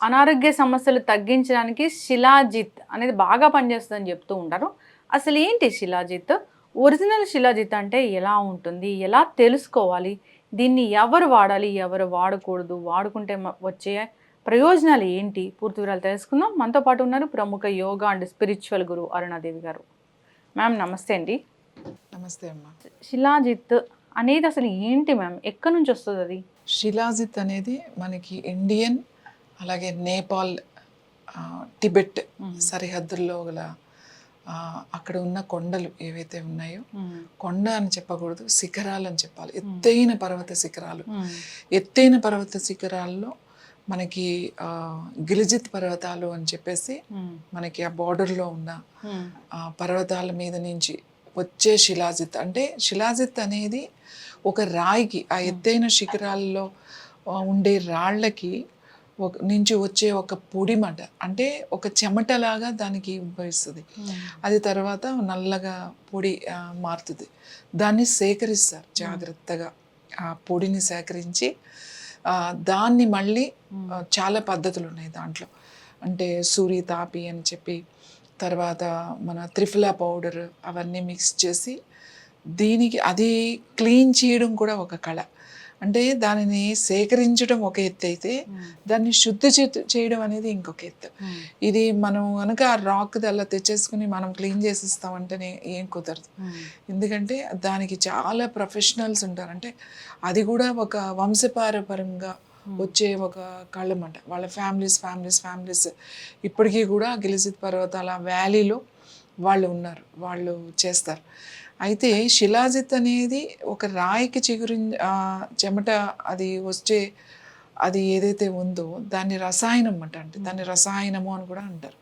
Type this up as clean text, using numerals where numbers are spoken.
అనారోగ్య సమస్యలు తగ్గించడానికి శిలాజిత్ అనేది బాగా పనిచేస్తుందని చెప్తూ ఉంటారు. అసలు ఏంటి శిలాజిత్? ఒరిజినల్ శిలాజిత్ అంటే ఎలా ఉంటుంది? ఎలా తెలుసుకోవాలి? దీన్ని ఎవరు వాడాలి? ఎవరు వాడకూడదు? వాడుకుంటే వచ్చే ప్రయోజనాలు ఏంటి? పూర్తి వివరాలు తెలుసుకుందాం. మనతో పాటు ఉన్నారు ప్రముఖ యోగా అండ్ స్పిరిచువల్ గురువు అరుణాదేవి గారు. మ్యామ్ నమస్తే అండి. నమస్తే అమ్మా. శిలాజిత్ అనేది అసలు ఏంటి మ్యామ్? ఎక్కడి నుంచి వస్తుంది అది? శిలాజిత్ అనేది మనకి ఇండియన్, అలాగే నేపాల్, టిబెట్ సరిహద్దుల్లో గల అక్కడ ఉన్న కొండలు ఏవైతే ఉన్నాయో, కొండ అని చెప్పకూడదు, శిఖరాలు అని చెప్పాలి. ఎత్తైన పర్వత శిఖరాలు. ఎత్తైన పర్వత శిఖరాల్లో మనకి గిలిజిత్ పర్వతాలు అని చెప్పేసి మనకి ఆ బార్డర్లో ఉన్న పర్వతాల మీద నుంచి వచ్చే శిలాజిత్. అంటే శిలాజిత్ అనేది ఒక రాయికి, ఆ ఎత్తైన శిఖరాల్లో ఉండే రాళ్ళకి నుంచి వచ్చే ఒక పొడిమట, అంటే ఒక చెమటలాగా దానికి ఉద్భవిస్తుంది. అది తర్వాత నల్లగా పొడి మారుతుంది. దాన్ని సేకరిస్తారు జాగ్రత్తగా. ఆ పొడిని సేకరించి దాన్ని మళ్ళీ చాలా పద్ధతులు ఉన్నాయి దాంట్లో. అంటే సూరి తాపి అని చెప్పి, తర్వాత మన త్రిఫలా పౌడర్, అవన్నీ మిక్స్ చేసి దీనికి అది క్లీన్ చేయడం కూడా ఒక కళ. అంటే దానిని సేకరించడం ఒక ఎత్తు అయితే, దాన్ని శుద్ధి చేయడం అనేది ఇంకొక ఎత్తు. ఇది మనం కనుక ఆ రాక్ అలా తెచ్చేసుకుని మనం క్లీన్ చేసిస్తామంటేనే ఏం కుదరదు. ఎందుకంటే దానికి చాలా ప్రొఫెషనల్స్ ఉంటారు. అంటే అది కూడా ఒక వంశపారపరంగా వచ్చే ఒక కళమాట. వాళ్ళ ఫ్యామిలీస్ ఇప్పటికీ కూడా గిలిజిత్ పర్వతాల వ్యాలీలో వాళ్ళు ఉన్నారు, వాళ్ళు చేస్తారు. అయితే శిలాజిత్ అనేది ఒక రాయికి చెమట అది వచ్చే అది ఏదైతే ఉందో దాన్ని రసాయనం అంటే దాన్ని రసాయనము అని కూడా అంటారు.